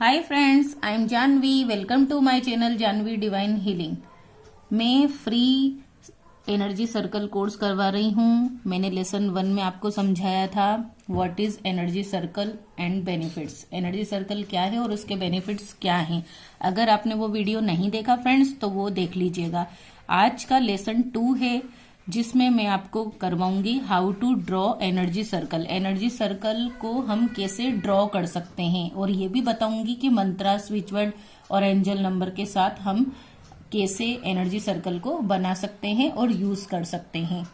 Hi friends, I am Janvi. Welcome to my channel Janvi divine healing. मैं free energy circle course करवा रही हूँ। मैंने लेसन 1 में आपको समझाया था what is energy circle and benefits. Energy circle क्या है और उसके बेनिफिट्स क्या हैं। अगर आपने वो वीडियो नहीं देखा फ्रेंड्स तो वो देख लीजिएगा। आज का लेसन 2 है जिसमें मैं आपको करवाऊंगी how to draw energy circle. Energy circle को हम कैसे ड्रॉ कर सकते हैं और ये भी बताऊंगी कि मंत्रा, स्विच वर्ड और एंजल नंबर के साथ हम कैसे एनर्जी सर्कल को बना सकते हैं और यूज कर सकते हैं।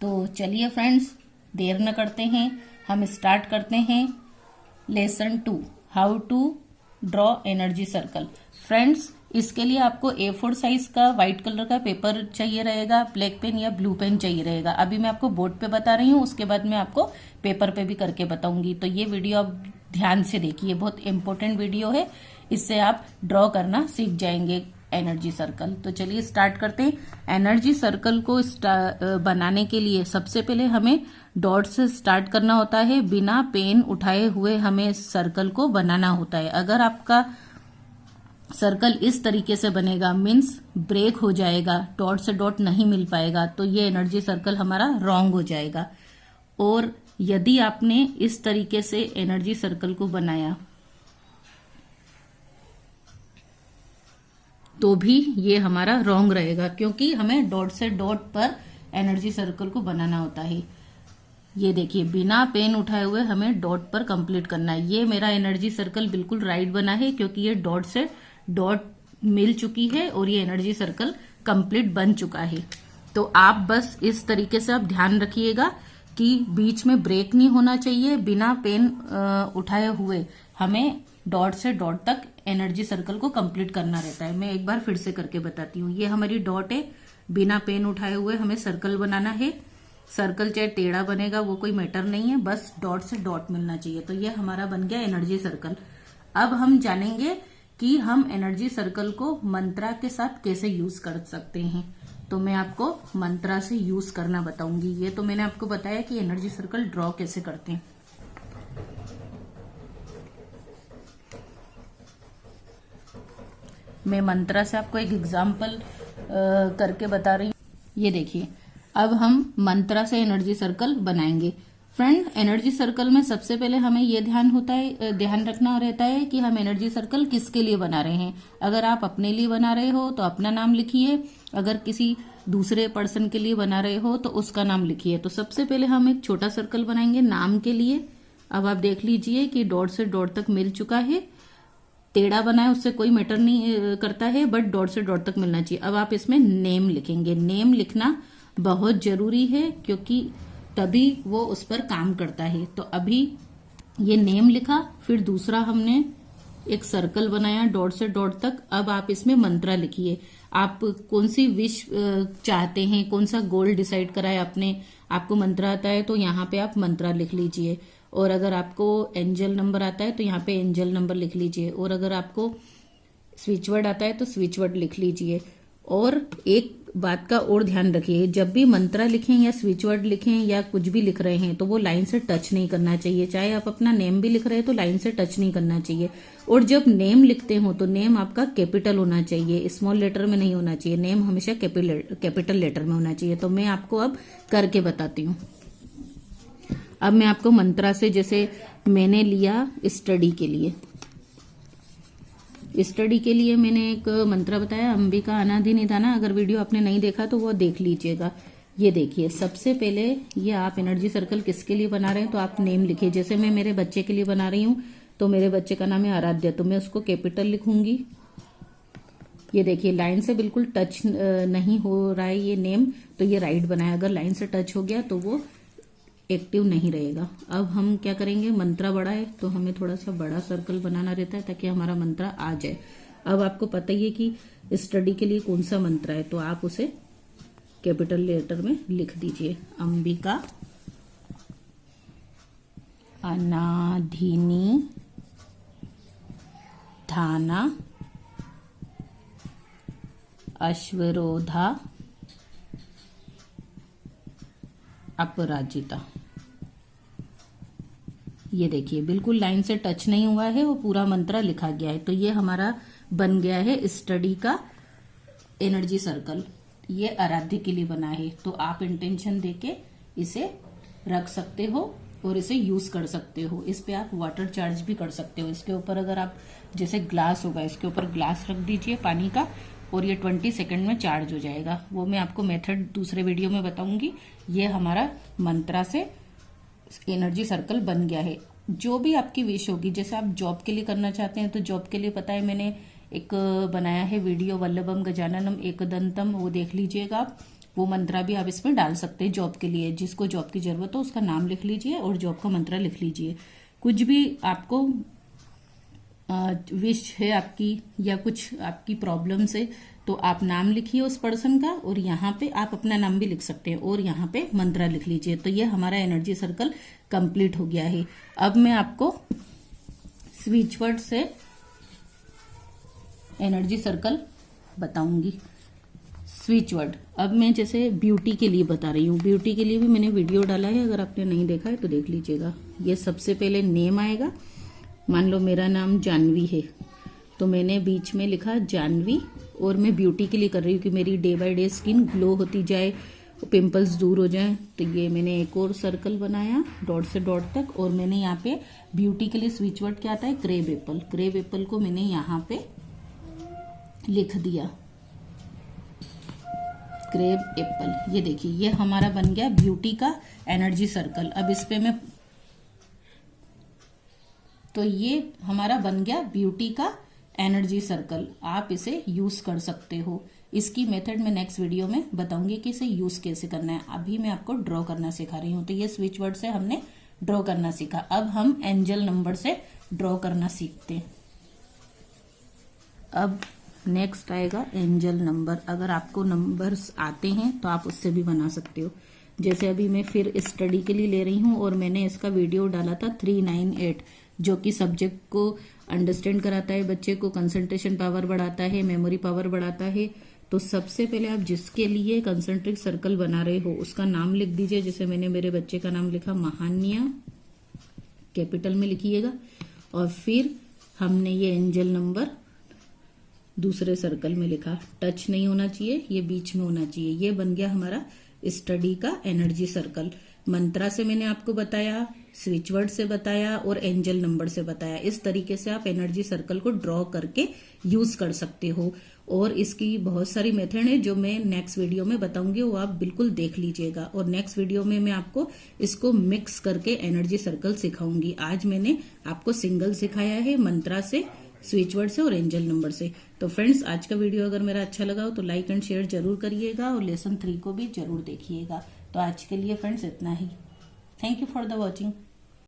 तो चलिए फ्रेंड्स, देर न करते हैं, हम स्टार्ट करते हैं lesson 2 how to draw energy circle. Friends, इसके लिए आपको A4 साइज का व्हाइट कलर का पेपर चाहिए रहेगा, ब्लैक पेन या ब्लू पेन चाहिए रहेगा। अभी मैं आपको बोर्ड पे बता रही हूँ, उसके बाद मैं आपको पेपर पे भी करके बताऊंगी। तो ये वीडियो आप ध्यान से देखिए, बहुत इंपॉर्टेंट वीडियो है। इससे आप ड्रॉ करना सीख जाएंगे एनर्जी सर्कल। तो चलिए स्टार्ट करते हैं। एनर्जी सर्कल को बनाने के लिए सबसे पहले हमें डॉट से स्टार्ट करना होता है। बिना पेन उठाए हुए हमें सर्कल को बनाना होता है। अगर आपका सर्कल इस तरीके से बनेगा मीन्स ब्रेक हो जाएगा, डॉट से डॉट नहीं मिल पाएगा, तो ये एनर्जी सर्कल हमारा रॉन्ग हो जाएगा। और यदि आपने इस तरीके से एनर्जी सर्कल को बनाया तो भी ये हमारा रॉन्ग रहेगा, क्योंकि हमें डॉट से डॉट पर एनर्जी सर्कल को बनाना होता है। ये देखिए, बिना पेन उठाए हुए हमें डॉट पर कंप्लीट करना है। ये मेरा एनर्जी सर्कल बिल्कुल राइट बना है, क्योंकि ये डॉट से डॉट मिल चुकी है और ये एनर्जी सर्कल कंप्लीट बन चुका है। तो आप बस इस तरीके से आप ध्यान रखिएगा कि बीच में ब्रेक नहीं होना चाहिए। बिना पेन उठाए हुए हमें डॉट से डॉट तक एनर्जी सर्कल को कंप्लीट करना रहता है। मैं एक बार फिर से करके बताती हूँ। ये हमारी डॉट है, बिना पेन उठाए हुए हमें सर्कल बनाना है। सर्कल चाहे टेढ़ा बनेगा वो कोई मैटर नहीं है, बस डॉट से डॉट मिलना चाहिए। तो ये हमारा बन गया एनर्जी सर्कल। अब हम जानेंगे कि हम एनर्जी सर्कल को मंत्रा के साथ कैसे यूज कर सकते हैं। तो मैं आपको मंत्रा से यूज करना बताऊंगी। ये तो मैंने आपको बताया कि एनर्जी सर्कल ड्रॉ कैसे करते हैं। मैं मंत्रा से आपको एक एग्जाम्पल करके बता रही हूँ। ये देखिए, अब हम मंत्रा से एनर्जी सर्कल बनाएंगे। फ्रेंड, एनर्जी सर्कल में सबसे पहले हमें ये ध्यान रखना रहता है कि हम एनर्जी सर्कल किसके लिए बना रहे हैं। अगर आप अपने लिए बना रहे हो तो अपना नाम लिखिए, अगर किसी दूसरे पर्सन के लिए बना रहे हो तो उसका नाम लिखिए। तो सबसे पहले हम एक छोटा सर्कल बनाएंगे नाम के लिए। अब आप देख लीजिए कि डॉट से डॉट तक मिल चुका है। टेढ़ा बना है उससे कोई मैटर नहीं करता है, बट डॉट से डॉट तक मिलना चाहिए। अब आप इसमें नेम लिखेंगे। नेम लिखना बहुत जरूरी है, क्योंकि तभी वो उस पर काम करता है। तो अभी ये नेम लिखा, फिर दूसरा हमने एक सर्कल बनाया डॉट से डॉट तक। अब आप इसमें मंत्रा लिखिए। आप कौन सी विश चाहते हैं, कौन सा गोल डिसाइड करा है आपने। आपको मंत्रा आता है तो यहाँ पे आप मंत्रा लिख लीजिए, और अगर आपको एंजल नंबर आता है तो यहाँ पे एंजल नंबर लिख लीजिए, और अगर आपको स्विच वर्ड आता है तो स्विच वर्ड लिख लीजिए। और एक बात का और ध्यान रखिए, जब भी मंत्रा लिखें या स्विच वर्ड लिखें या कुछ भी लिख रहे हैं तो वो लाइन से टच नहीं करना चाहिए। चाहे आप अपना नेम भी लिख रहे हैं तो लाइन से टच नहीं करना चाहिए। और जब नेम लिखते हो तो नेम आपका कैपिटल होना चाहिए, स्मॉल लेटर में नहीं होना चाहिए। नेम हमेशा कैपिटल लेटर में होना चाहिए। तो मैं आपको अब करके बताती हूँ। अब मैं आपको मंत्रा से, जैसे मैंने लिया स्टडी के लिए, स्टडी के लिए मैंने एक मंत्र बताया, अंबिका अनादि निधाना। अगर वीडियो आपने नहीं देखा तो वो देख लीजिएगा। ये देखिए, सबसे पहले ये आप एनर्जी सर्कल किसके लिए बना रहे हैं तो आप नेम लिखिए। जैसे मैं मेरे बच्चे के लिए बना रही हूँ तो मेरे बच्चे का नाम है आराध्य, तो मैं उसको कैपिटल लिखूंगी। ये देखिए, लाइन से बिल्कुल टच नहीं हो रहा है ये नेम, तो ये राइट बनाया। अगर लाइन से टच हो गया तो वो एक्टिव नहीं रहेगा। अब हम क्या करेंगे, मंत्रा बड़ा है तो हमें थोड़ा सा बड़ा सर्कल बनाना रहता है ताकि हमारा मंत्रा आ जाए। अब आपको पता ही है कि स्टडी के लिए कौन सा मंत्रा है, तो आप उसे कैपिटल लेटर में लिख दीजिए। अंबिका अनाधिनी धाना अश्वरोधा अपराजिता। ये देखिए बिल्कुल लाइन से टच नहीं हुआ है, वो पूरा मंत्र लिखा गया है। तो ये हमारा बन गया है स्टडी का एनर्जी सर्कल। ये आराध्य के लिए बना है, तो आप इंटेंशन देके इसे रख सकते हो और इसे यूज कर सकते हो। इस पे आप वाटर चार्ज भी कर सकते हो। इसके ऊपर अगर आप जैसे ग्लास होगा, इसके ऊपर ग्लास रख दीजिए पानी का और ये 20 सेकंड में चार्ज हो जाएगा। वो मैं आपको मेथड दूसरे वीडियो में बताऊंगी। ये हमारा मंत्रा से एनर्जी सर्कल बन गया है। जो भी आपकी विश होगी, जैसे आप जॉब के लिए करना चाहते हैं तो जॉब के लिए पता है मैंने एक बनाया है वीडियो वल्लभम गजाननम एकदंतम, वो देख लीजिएगा आप। वो मंत्रा भी आप इसमें डाल सकते हैं जॉब के लिए। जिसको जॉब की जरूरत हो उसका नाम लिख लीजिए और जॉब का मंत्रा लिख लीजिए। कुछ भी आपको विश है आपकी या कुछ आपकी प्रॉब्लम है तो आप नाम लिखिए उस पर्सन का और यहाँ पे आप अपना नाम भी लिख सकते हैं और यहाँ पे मंत्रा लिख लीजिए। तो ये हमारा एनर्जी सर्कल कंप्लीट हो गया है। अब मैं आपको स्विच वर्ड से एनर्जी सर्कल बताऊंगी। स्विच वर्ड अब मैं जैसे ब्यूटी के लिए बता रही हूँ। ब्यूटी के लिए भी मैंने वीडियो डाला है, अगर आपने नहीं देखा है तो देख लीजिएगा। ये सबसे पहले नेम आएगा। मान लो मेरा नाम जानवी है तो मैंने बीच में लिखा जानवी, और मैं ब्यूटी के लिए कर रही हूँ कि मेरी day by day skin glow होती जाए, पिंपल्स दूर हो जाए। तो ये मैंने एक और सर्कल बनाया डॉट से डॉट तक, और मैंने यहाँ पे ब्यूटी के लिए स्विच वर्ड क्या आता है, क्रेब एप्पल। क्रेब एप्पल को मैंने यहाँ पे लिख दिया, क्रेब एप्पल। ये देखिए ये हमारा बन गया ब्यूटी का एनर्जी सर्कल। अब इस पे मैं, तो ये हमारा बन गया ब्यूटी का एनर्जी सर्कल। आप इसे यूज कर सकते हो। इसकी मेथड मैं नेक्स्ट वीडियो में बताऊंगी कि इसे यूज कैसे करना है। अभी मैं आपको ड्रॉ करना सिखा रही हूँ। तो ये स्विच वर्ड से हमने ड्रॉ करना सीखा। अब हम एंजल नंबर से ड्रॉ करना सीखते हैं। अब नेक्स्ट आएगा एंजल नंबर। अगर आपको नंबर्स आते हैं तो आप उससे भी बना सकते हो। जैसे अभी मैं फिर स्टडी के लिए ले रही हूँ और मैंने इसका वीडियो डाला था 398, जो कि सब्जेक्ट को अंडरस्टैंड कराता है, बच्चे को कंसंट्रेशन पावर बढ़ाता है, मेमोरी पावर बढ़ाता है। तो सबसे पहले आप जिसके लिए कंसंट्रिक सर्कल बना रहे हो उसका नाम लिख दीजिए। जैसे मैंने मेरे बच्चे का नाम लिखा महान्या, कैपिटल में लिखिएगा। और फिर हमने ये एंजल नंबर दूसरे सर्कल में लिखा। टच नहीं होना चाहिए, ये बीच में होना चाहिए। ये बन गया हमारा स्टडी का एनर्जी सर्कल। मंत्रा से मैंने आपको बताया, स्विच वर्ड से बताया और एंजल नंबर से बताया। इस तरीके से आप एनर्जी सर्कल को ड्रॉ करके यूज कर सकते हो। और इसकी बहुत सारी मेथड है जो मैं नेक्स्ट वीडियो में बताऊंगी, वो आप बिल्कुल देख लीजिएगा। और नेक्स्ट वीडियो में मैं आपको इसको मिक्स करके एनर्जी सर्कल सिखाऊंगी। आज मैंने आपको सिंगल सिखाया है, मंत्रा से, स्विच वर्ड से और एंजल नंबर से। तो फ्रेंड्स, आज का वीडियो अगर मेरा अच्छा लगा हो तो लाइक एंड शेयर जरूर करिएगा और लेसन 3 को भी जरूर देखिएगा। तो आज के लिए फ्रेंड्स इतना ही। Thank you for the watching.